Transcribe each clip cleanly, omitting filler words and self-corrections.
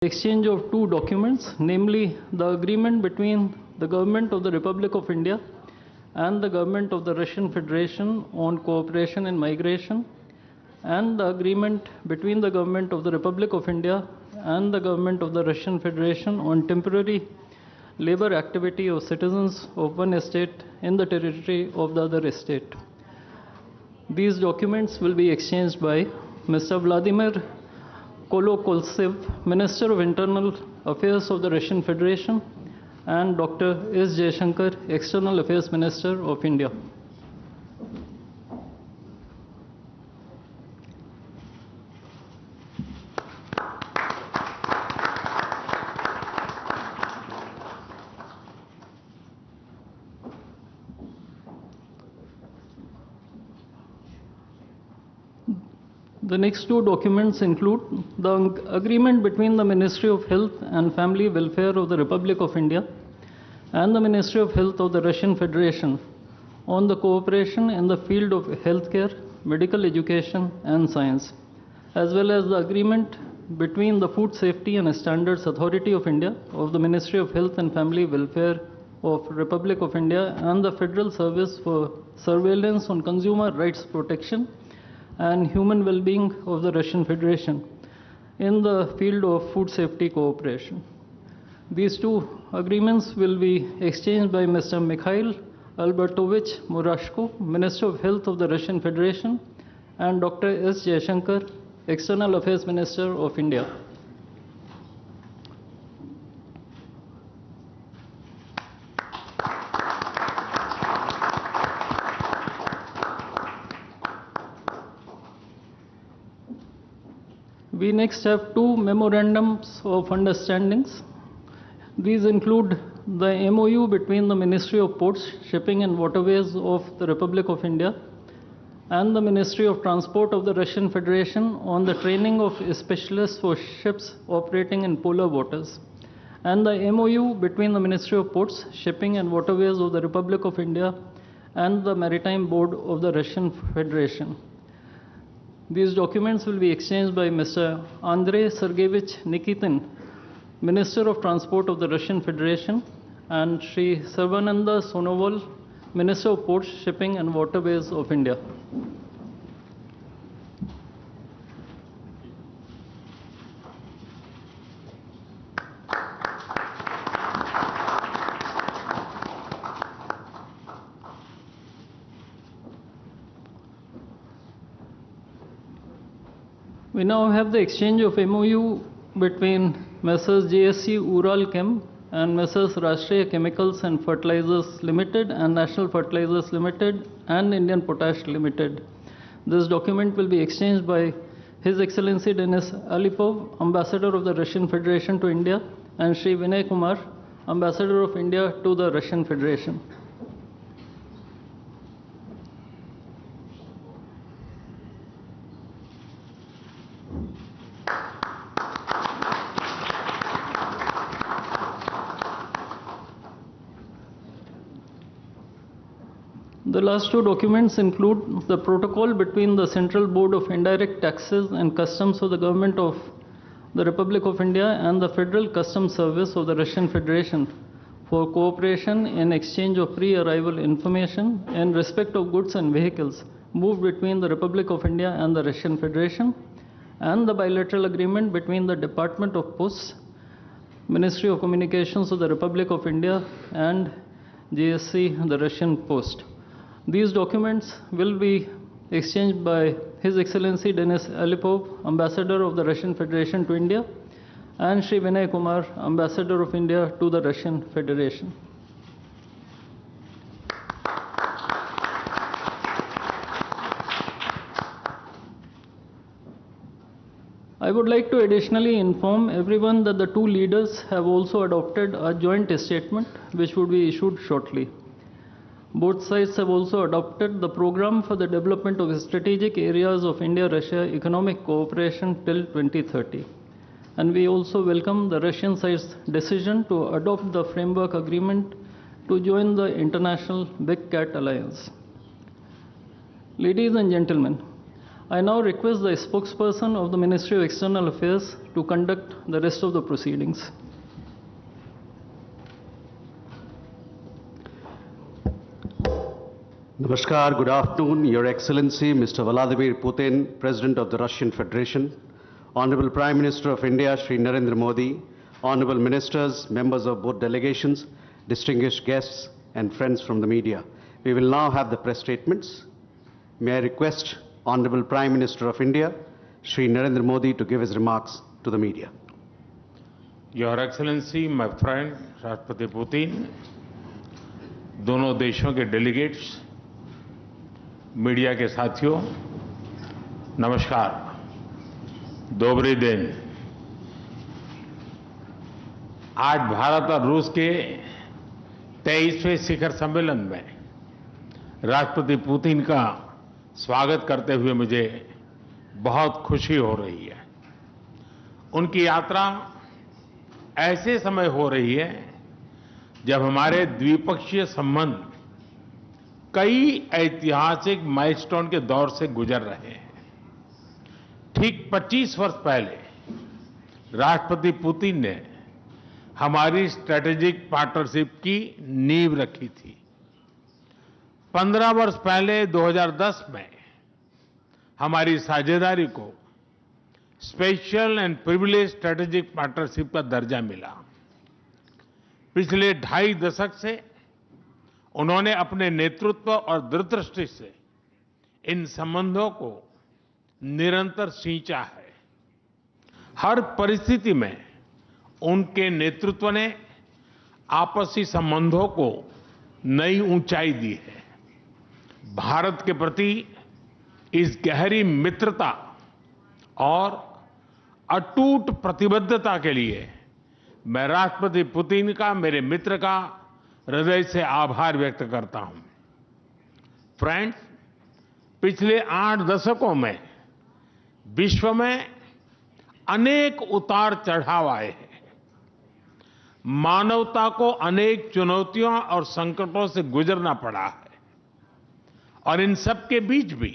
exchange of two documents, namely the agreement between the Government of the Republic of India and the Government of the Russian Federation on cooperation in migration, and the agreement between the Government of the Republic of India and the Government of the Russian Federation on temporary labor activity of citizens of one state in the territory of the other state. These documents will be exchanged by Mr. Vladimir Kolokoltsev, Minister of Internal Affairs of the Russian Federation, and Dr. S. Jaishankar, External Affairs Minister of India. The next two documents include the agreement between the Ministry of Health and Family Welfare of the Republic of India and the Ministry of Health of the Russian Federation on the cooperation in the field of healthcare, medical education, and science, as well as the agreement between the Food Safety and Standards Authority of India of the Ministry of Health and Family Welfare of Republic of India and the Federal Service for Surveillance on Consumer Rights Protection and Human Well-being of the Russian Federation in the field of food safety cooperation. These two agreements will be exchanged by Mr. Mikhail Albertovich Murashko, Minister of Health of the Russian Federation, and Dr. S. Jaishankar, External Affairs Minister of India. We next have two memorandums of understandings. These include the MOU between the Ministry of Ports, Shipping and Waterways of the Republic of India and the Ministry of Transport of the Russian Federation on the training of specialists for ships operating in polar waters, and the MOU between the Ministry of Ports, Shipping and Waterways of the Republic of India and the Maritime Board of the Russian Federation. These documents will be exchanged by Mr. Andrei Sergeyevich Nikitin, Minister of Transport of the Russian Federation, and Sri Sarvananda Sonoval, Minister of Ports, Shipping and Waterways of India. We now have the exchange of MOU between Messrs. JSC Ural Chem and Messrs. Rashtriya Chemicals and Fertilizers Limited and National Fertilizers Limited and Indian Potash Limited. This document will be exchanged by His Excellency Denis Alipov, Ambassador of the Russian Federation to India, and Sri Vinay Kumar, Ambassador of India to the Russian Federation. The last two documents include the protocol between the Central Board of Indirect Taxes and Customs of the Government of the Republic of India and the Federal Customs Service of the Russian Federation for cooperation in exchange of pre-arrival information in respect of goods and vehicles moved between the Republic of India and the Russian Federation, and the bilateral agreement between the Department of Posts, Ministry of Communications of the Republic of India, and GSC, the Russian Post. These documents will be exchanged by His Excellency Denis Alipov, Ambassador of the Russian Federation to India, and Sri Vinay Kumar, Ambassador of India to the Russian Federation. I would like to additionally inform everyone that the two leaders have also adopted a joint statement which would be issued shortly. Both sides have also adopted the program for the development of strategic areas of India-Russia economic cooperation till 2030. And we also welcome the Russian side's decision to adopt the framework agreement to join the International Big Cat Alliance. Ladies and gentlemen, I now request the spokesperson of the Ministry of External Affairs to conduct the rest of the proceedings. Namaskar, good afternoon, Your Excellency, Mr. Vladimir Putin, President of the Russian Federation, Honorable Prime Minister of India, Shri Narendra Modi, Honorable Ministers, members of both delegations, distinguished guests, and friends from the media. We will now have the press statements. May I request Honorable Prime Minister of India, Shri Narendra Modi, to give his remarks to the media. Your Excellency, my friend, राष्ट्रपति Putin, दोनों देशों के delegates, media के साथियों, नमस्कार, दोबरी दिन। आज भारत और रूस के 23वें शिखर सम्मेलन में राष्ट्रपति पुतिन का स्वागत करते हुए मुझे बहुत खुशी हो रही है। उनकी यात्रा ऐसे समय हो रही है जब हमारे द्विपक्षीय संबंध कई ऐतिहासिक माइलस्टोन के दौर से गुजर रहे हैं। ठीक 25 वर्ष पहले राष्ट्रपति पुतिन ने हमारी स्ट्रेटेजिक पार्टनरशिप की नींव रखी थी। 15 वर्ष पहले 2010 में हमारी साझेदारी को special and privilege strategic partnership का दर्जा मिला। पिछले 2.5 दशक से उन्होंने अपने नेतृत्व और दूरदृष्टि से इन संबंधों को निरंतर सींचा है। हर परिस्थिति में उनके नेतृत्व ने आपसी संबंधों को नई ऊंचाई दी है। भारत के प्रति इस गहरी मित्रता और अटूट प्रतिबद्धता के लिए मैं राष्ट्रपति पुतिन का, मेरे मित्र का हृदय से आभार व्यक्त करता हूं। फ्रेंड्स, पिछले 8 दशकों में विश्व में अनेक उतार चढ़ाव आए हैं। मानवता को अनेक चुनौतियों और संकटों से गुजरना पड़ा है और इन सब के बीच भी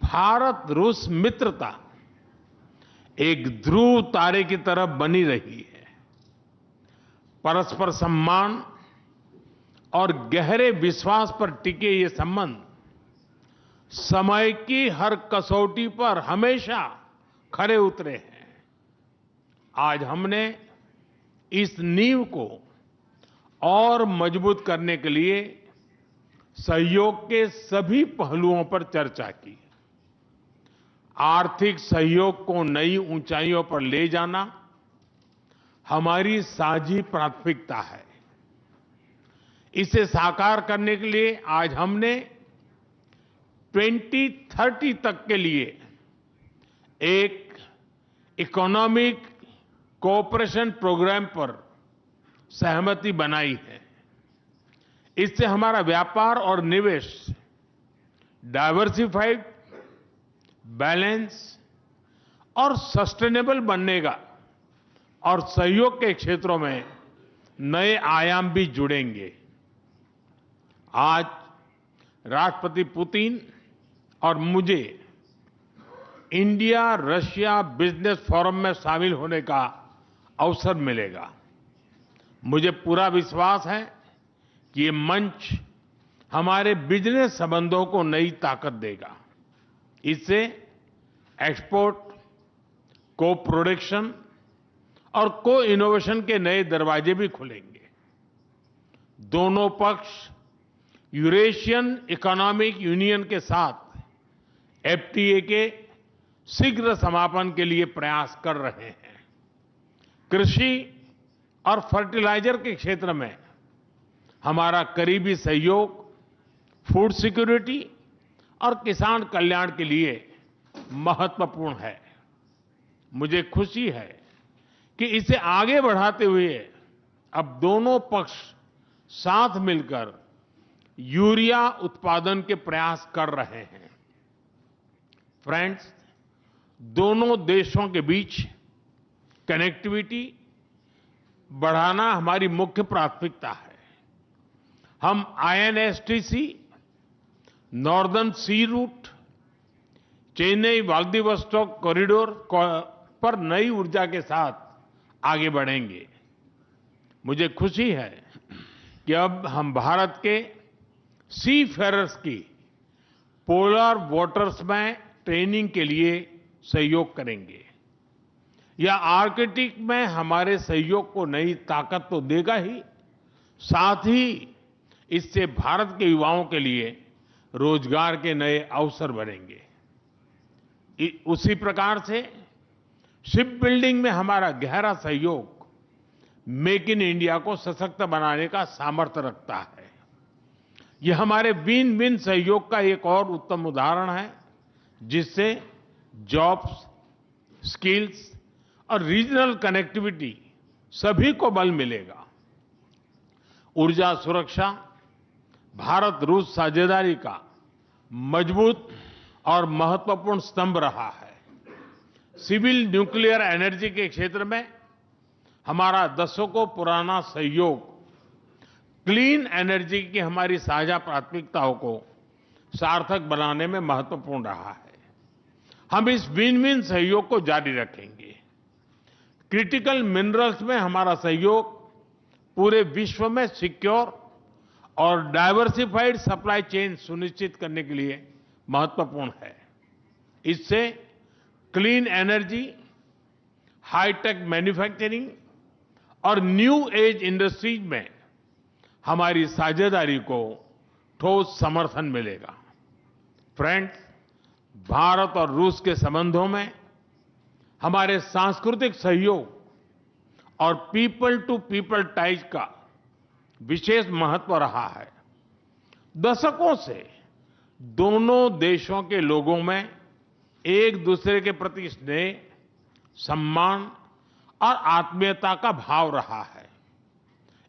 भारत रूस मित्रता एक ध्रुव तारे की तरह बनी रही है। परस्पर सम्मान और गहरे विश्वास पर टिके ये संबंध समय की हर कसौटी पर हमेशा खरे उतरे हैं। आज हमने इस नींव को और मजबूत करने के लिए सहयोग के सभी पहलुओं पर चर्चा की। आर्थिक सहयोग को नई ऊंचाइयों पर ले जाना हमारी साझी प्राथमिकता है। इसे साकार करने के लिए आज हमने 2030 तक के लिए एक इकोनॉमिक कोऑपरेशन प्रोग्राम पर सहमति बनाई है। इससे हमारा व्यापार और निवेश डाइवर्सिफाइड, बैलेंस और सस्टेनेबल बनेगा और सहयोग के क्षेत्रों में नए आयाम भी जुड़ेंगे। आज राष्ट्रपति पुतिन और मुझे इंडिया रशिया बिजनेस फोरम में शामिल होने का अवसर मिलेगा। मुझे पूरा विश्वास है कि ये मंच हमारे बिजनेस संबंधों को नई ताकत देगा। इससे एक्सपोर्ट, को प्रोडक्शन और को इनोवेशन के नए दरवाजे भी खुलेंगे। दोनों पक्ष यूरेशियन इकोनॉमिक यूनियन के साथ एफटीए के शीघ्र समापन के लिए प्रयास कर रहे हैं। कृषि और फर्टिलाइजर के क्षेत्र में हमारा करीबी सहयोग फूड सिक्योरिटी और किसान कल्याण के लिए महत्वपूर्ण है। मुझे खुशी है कि इसे आगे बढ़ाते हुए अब दोनों पक्ष साथ मिलकर यूरिया उत्पादन के प्रयास कर रहे हैं। फ्रेंड्स, दोनों देशों के बीच कनेक्टिविटी बढ़ाना हमारी मुख्य प्राथमिकता है। हम आईएनएसटीसी, नॉर्दर्न सी रूट, चेन्नई व्लादिवोस्टोक कॉरिडोर पर नई ऊर्जा के साथ आगे बढ़ेंगे। मुझे खुशी है कि अब हम भारत के सी फेरर्स की पोलर वाटर्स में ट्रेनिंग के लिए सहयोग करेंगे। यह आर्कटिक में हमारे सहयोग को नई ताकत तो देगा ही, साथ ही इससे भारत के युवाओं के लिए रोजगार के नए अवसर बनेंगे। उसी प्रकार से शिप बिल्डिंग में हमारा गहरा सहयोग मेक इन इंडिया को सशक्त बनाने का सामर्थ्य रखता है। यह हमारे विन विन सहयोग का एक और उत्तम उदाहरण है, जिससे जॉब्स, स्किल्स और रीजनल कनेक्टिविटी सभी को बल मिलेगा। ऊर्जा सुरक्षा भारत रूस साझेदारी का मजबूत और महत्वपूर्ण स्तंभ रहा है। सिविल न्यूक्लियर एनर्जी के क्षेत्र में हमारा दशकों पुराना सहयोग क्लीन एनर्जी की हमारी साझा प्राथमिकताओं को सार्थक बनाने में महत्वपूर्ण रहा है। हम इस विन विन सहयोग को जारी रखेंगे। क्रिटिकल मिनरल्स में हमारा सहयोग पूरे विश्व में सिक्योर और डाइवर्सिफाइड सप्लाई चेन सुनिश्चित करने के लिए महत्वपूर्ण है। इससे क्लीन एनर्जी, हाईटेक मैन्युफैक्चरिंग और न्यू एज इंडस्ट्रीज में हमारी साझेदारी को ठोस समर्थन मिलेगा। फ्रेंड्स, भारत और रूस के संबंधों में हमारे सांस्कृतिक सहयोग और पीपल टू पीपल टाइज का विशेष महत्व रहा है। दशकों से दोनों देशों के लोगों में एक दूसरे के प्रति स्नेह, सम्मान और आत्मीयता का भाव रहा है।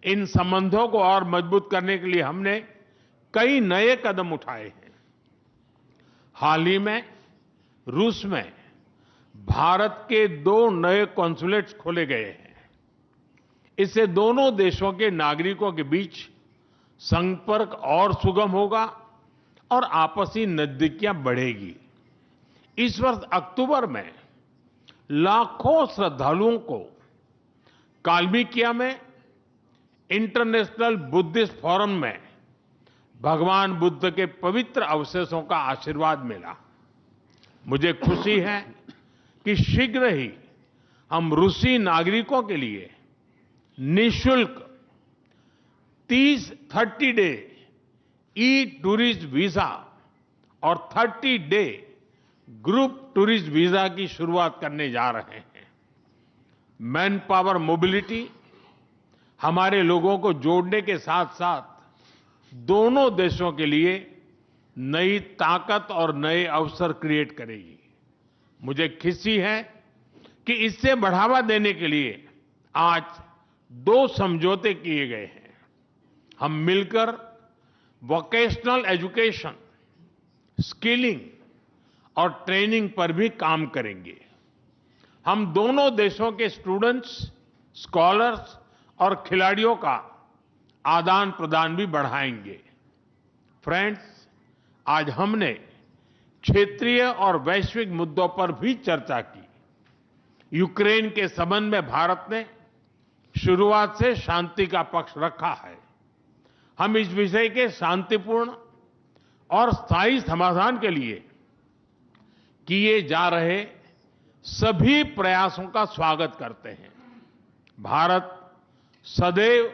इन संबंधों को और मजबूत करने के लिए हमने कई नए कदम उठाए हैं। हाल ही में रूस में भारत के 2 नए कॉन्सुलेट्स खोले गए हैं। इससे दोनों देशों के नागरिकों के बीच संपर्क और सुगम होगा और आपसी नजदीकियां बढ़ेगी। इस वर्ष अक्टूबर में लाखों श्रद्धालुओं को काल्मिकिया में इंटरनेशनल बुद्धिस्ट फोरम में भगवान बुद्ध के पवित्र अवशेषों का आशीर्वाद मिला। मुझे खुशी है कि शीघ्र ही हम रूसी नागरिकों के लिए निःशुल्क 30 डे ई टूरिस्ट वीजा और 30 डे ग्रुप टूरिस्ट वीजा की शुरुआत करने जा रहे हैं। मैन पावर मोबिलिटी हमारे लोगों को जोड़ने के साथ साथ दोनों देशों के लिए नई ताकत और नए अवसर क्रिएट करेगी। मुझे खुशी है कि इससे बढ़ावा देने के लिए आज 2 समझौते किए गए हैं। हम मिलकर वोकेशनल एजुकेशन, स्किलिंग और ट्रेनिंग पर भी काम करेंगे। हम दोनों देशों के स्टूडेंट्स, स्कॉलर्स और खिलाड़ियों का आदान प्रदान भी बढ़ाएंगे। फ्रेंड्स, आज हमने क्षेत्रीय और वैश्विक मुद्दों पर भी चर्चा की। यूक्रेन के संबंध में भारत ने शुरुआत से शांति का पक्ष रखा है। हम इस विषय के शांतिपूर्ण और स्थायी समाधान के लिए किए जा रहे सभी प्रयासों का स्वागत करते हैं। भारत सदैव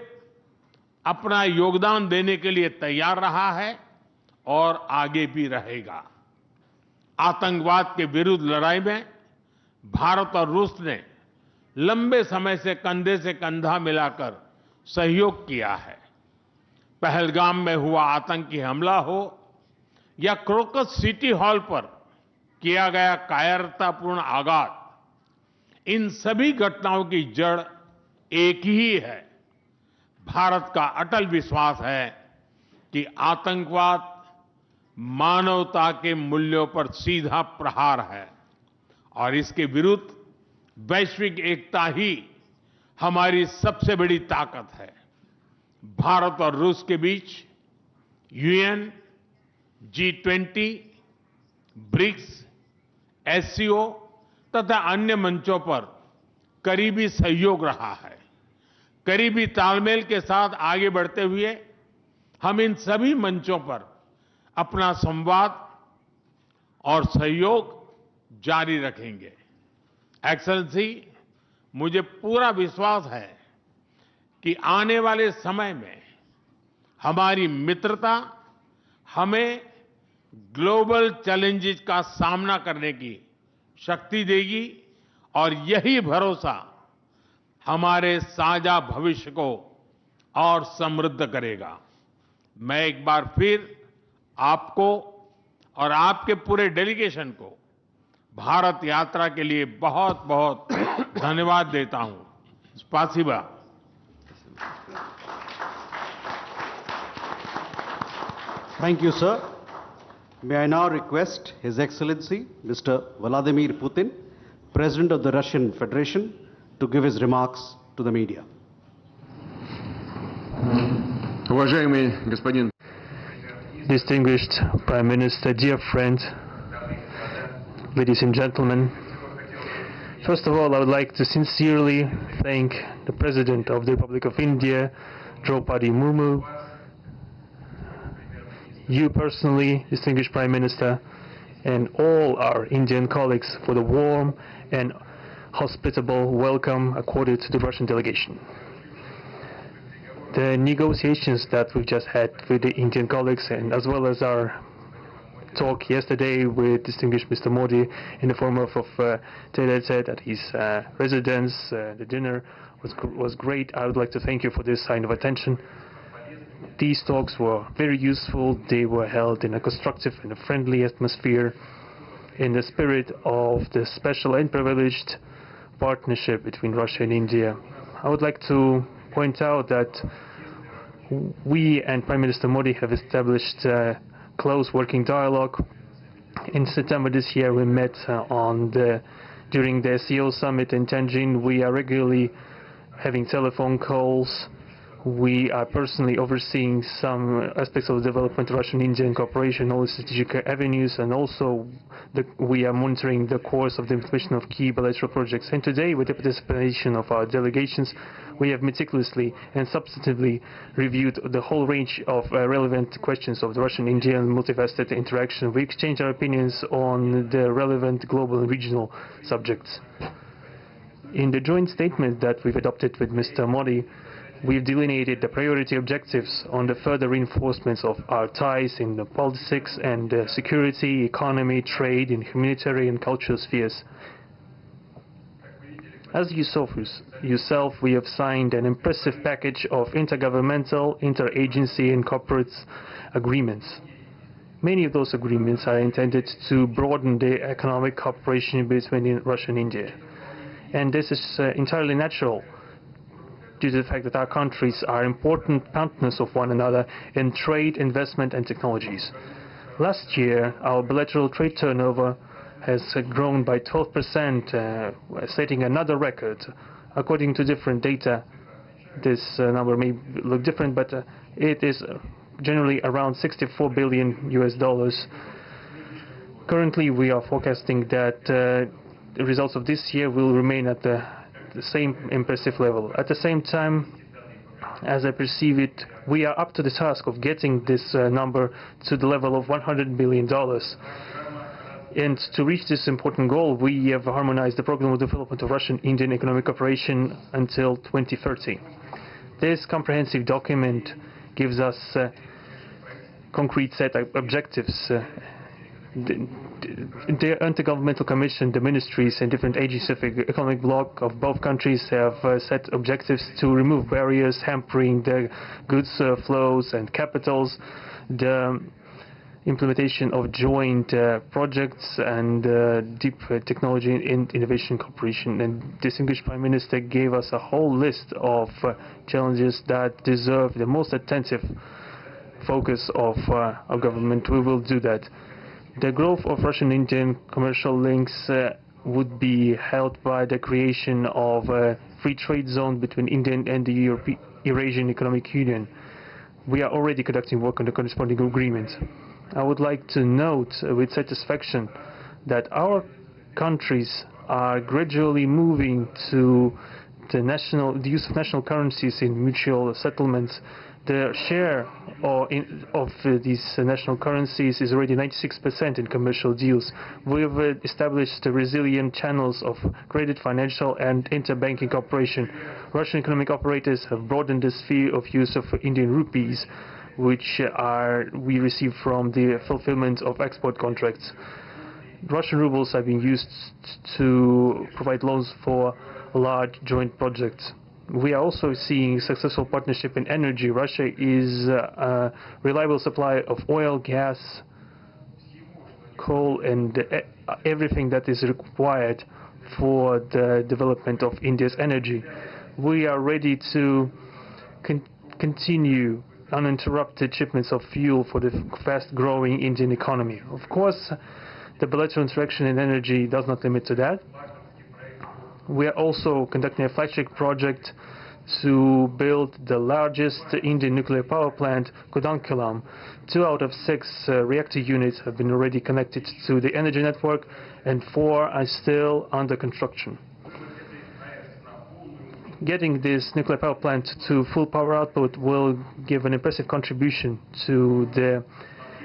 अपना योगदान देने के लिए तैयार रहा है और आगे भी रहेगा। आतंकवाद के विरुद्ध लड़ाई में भारत और रूस ने लंबे समय से कंधा मिलाकर सहयोग किया है। पहलगाम में हुआ आतंकी हमला हो या क्रोकस सिटी हॉल पर किया गया कायरतापूर्ण आघात, इन सभी घटनाओं की जड़ एक ही है। भारत का अटल विश्वास है कि आतंकवाद मानवता के मूल्यों पर सीधा प्रहार है और इसके विरुद्ध वैश्विक एकता ही हमारी सबसे बड़ी ताकत है। भारत और रूस के बीच यूएन, G20, ब्रिक्स, एससीओ तथा अन्य मंचों पर करीबी सहयोग रहा है। करीबी तालमेल के साथ आगे बढ़ते हुए हम इन सभी मंचों पर अपना संवाद और सहयोग जारी रखेंगे। एक्सेलेंसी, मुझे पूरा विश्वास है कि आने वाले समय में हमारी मित्रता हमें ग्लोबल चैलेंजेस का सामना करने की शक्ति देगी और यही भरोसा हमारे साझा भविष्य को और समृद्ध करेगा। मैं एक बार फिर आपको और आपके पूरे डेलीगेशन को भारत यात्रा के लिए बहुत बहुत धन्यवाद देता हूं। स्पासिबा। Thank you, sir. May I now request His Excellency Mr. Vladimir Putin, President of the Russian Federation, to give his remarks to the media. Уважаемый господин Distinguished Prime Minister, dear friend, ladies and gentlemen, first of all, I would like to sincerely thank the President of the Republic of India, Draupadi Murmu, you personally, distinguished Prime Minister, and all our Indian colleagues for the warm and hospitable welcome accorded to the Russian delegation. The negotiations that we've just had with the Indian colleagues, and as well as our talk yesterday with distinguished Mr. Modi in the form of tete-a-tete at his residence, the dinner was great. I would like to thank you for this sign of attention. These talks were very useful. They were held in a constructive and a friendly atmosphere in the spirit of the special and privileged partnership between Russia and India. I would like to point out that we and Prime Minister Modi have established a close working dialogue. In September this year, we met during the SEO summit in Tianjin. We are regularly having telephone calls. We are personally overseeing some aspects of development, Russian-Indian cooperation, all the strategic avenues, and also we are monitoring the course of the implementation of key bilateral projects. And today, with the participation of our delegations, we have meticulously and substantively reviewed the whole range of relevant questions of the Russian-Indian multifaceted interaction. We exchange our opinions on the relevant global and regional subjects. In the joint statement that we've adopted with Mr. Modi, we've delineated the priority objectives on the further reinforcements of our ties in the politics and security, economy, trade, and humanitarian and cultural spheres. As you saw for yourself, we have signed an impressive package of intergovernmental, interagency, and corporate agreements. Many of those agreements are intended to broaden the economic cooperation between Russia and India. And this is entirely natural, due to the fact that our countries are important partners of one another in trade, investment, and technologies. Last year, our bilateral trade turnover has grown by 12%, setting another record. According to different data, this number may look different, but it is generally around $64 billion US. Currently, we are forecasting that the results of this year will remain at the same impressive level. At the same time, as I perceive it, we are up to the task of getting this number to the level of $100 billion. And to reach this important goal, we have harmonized the program of development of Russian-Indian economic cooperation until 2030. This comprehensive document gives us a concrete set of objectives. The Intergovernmental Commission, the ministries and different agencies of the economic bloc of both countries have set objectives to remove barriers hampering the goods flows and capitals, the implementation of joint projects and deep technology and innovation cooperation. And distinguished Prime Minister gave us a whole list of challenges that deserve the most attentive focus of our government. We will do that. The growth of Russian-Indian commercial links would be helped by the creation of a free trade zone between India and the Eurasian Economic Union. We are already conducting work on the corresponding agreement. I would like to note with satisfaction that our countries are gradually moving to the use of national currencies in mutual settlements, the share of these national currencies is already 96% in commercial deals. We have established resilient channels of credit, financial and interbanking cooperation. Russian economic operators have broadened the sphere of use of Indian rupees, which we receive from the fulfillment of export contracts. Russian rubles are being used to provide loans for large joint projects. We are also seeing successful partnership in energy. Russia is a reliable supplier of oil, gas, coal, and everything that is required for the development of India's energy. We are ready to continue uninterrupted shipments of fuel for the fast-growing Indian economy. Of course, the bilateral interaction in energy does not limit to that. We are also conducting a flagship project to build the largest Indian nuclear power plant, Kudankulam. 2 out of 6 reactor units have been already connected to the energy network, and 4 are still under construction. Getting this nuclear power plant to full power output will give an impressive contribution to the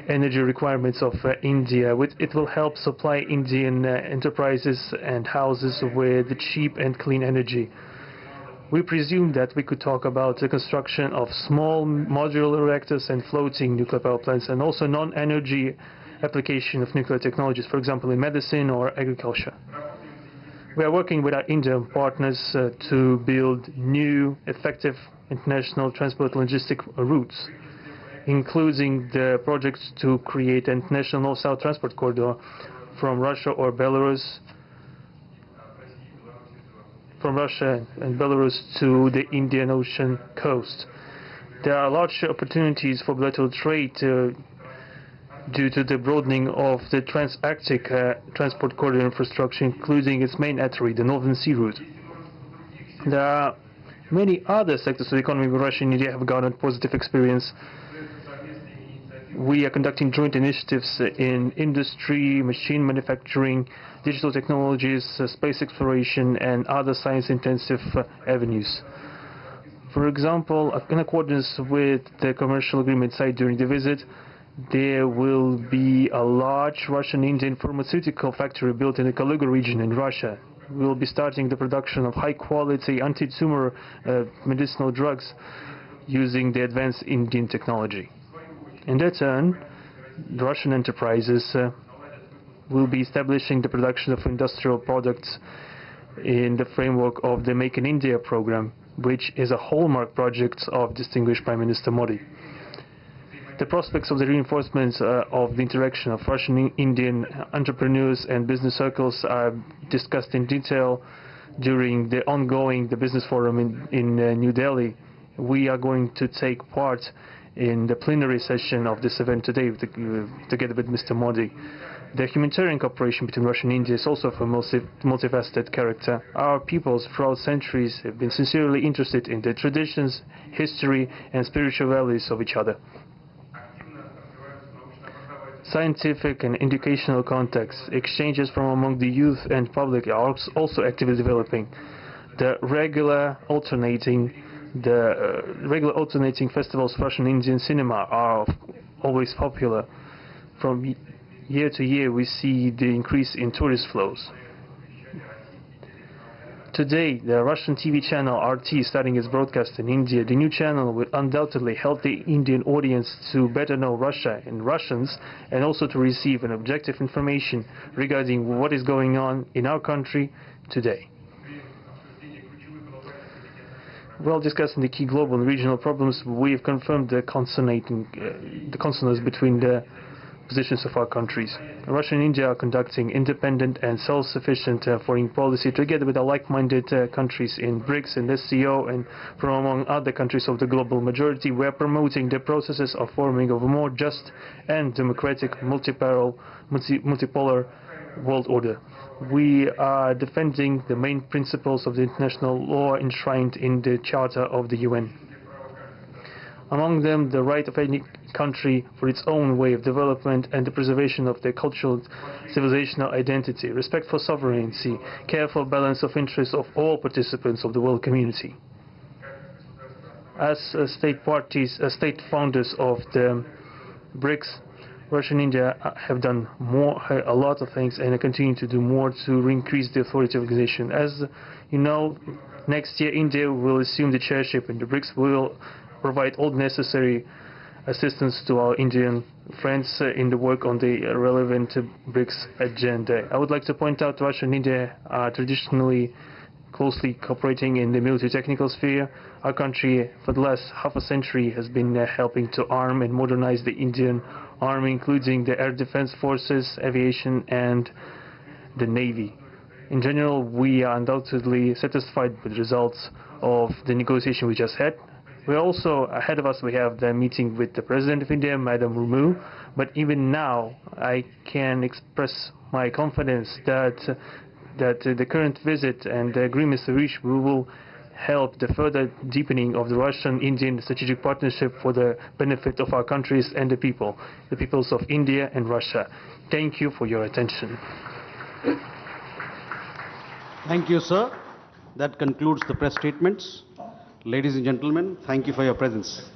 energy requirements of India. It will help supply Indian enterprises and houses with cheap and clean energy. We presume that we could talk about the construction of small modular reactors and floating nuclear power plants, and also non-energy application of nuclear technologies, for example in medicine or agriculture. We are working with our Indian partners to build new, effective international transport logistic routes, including the projects to create an international north-south transport corridor from Russia and Belarus to the Indian Ocean coast. There are large opportunities for bilateral trade due to the broadening of the Trans-Arctic transport corridor infrastructure, including its main artery, the Northern Sea Route. There are many other sectors of the economy where Russia and India have garnered positive experience. We are conducting joint initiatives in industry, machine manufacturing, digital technologies, space exploration, and other science-intensive avenues. For example, in accordance with the commercial agreement signed during the visit, there will be a large Russian-Indian pharmaceutical factory built in the Kaluga region in Russia. We will be starting the production of high-quality anti-tumor medicinal drugs using the advanced Indian technology. In their turn, the Russian enterprises will be establishing the production of industrial products in the framework of the Make in India program, which is a hallmark project of distinguished Prime Minister Modi. The prospects of the reinforcement of the interaction of Russian-Indian entrepreneurs and business circles are discussed in detail during the ongoing Business Forum in New Delhi. We are going to take part in the plenary session of this event today together with Mr. Modi. The humanitarian cooperation between Russia and India is also of a multifaceted character. Our peoples throughout centuries have been sincerely interested in the traditions, history and spiritual values of each other. Scientific and educational contacts, exchanges from among the youth and public are also actively developing. The regular alternating festivals of Russian Indian cinema are always popular. From year to year we see the increase in tourist flows. Today, the Russian TV channel RT is starting its broadcast in India. The new channel will undoubtedly help the Indian audience to better know Russia and Russians, and also to receive an objective information regarding what is going on in our country today. While discussing the key global and regional problems, we have confirmed the consonance between the positions of our countries. Russia and India are conducting independent and self-sufficient foreign policy together with the like-minded countries in BRICS and SCO, and from among other countries of the global majority. We are promoting the processes of forming of a more just and democratic multipolar world order. We are defending the main principles of the international law enshrined in the Charter of the UN. among them the right of any country for its own way of development and the preservation of their cultural civilizational identity, respect for sovereignty, careful balance of interests of all participants of the world community. As state founders of the BRICS, Russia and India have done a lot of things and continue to do more to increase the authority of the organization. As you know, next year India will assume the chairship in the BRICS. We will provide all necessary assistance to our Indian friends in the work on the relevant BRICS agenda. I would like to point out Russia and India are traditionally closely cooperating in the military technical sphere. Our country for the last half a century has been helping to arm and modernize the Indian Army, including the air defense forces, aviation and the Navy. In general, we are undoubtedly satisfied with the results of the negotiation we just had. We also, ahead of us, we have the meeting with the President of India, Madam Murmu, but even now I can express my confidence that the current visit and the agreements reached will help the further deepening of the Russian-Indian strategic partnership for the benefit of our countries and the peoples of India and Russia. Thank you for your attention. Thank you, sir. That concludes the press statements. Ladies and gentlemen, thank you for your presence.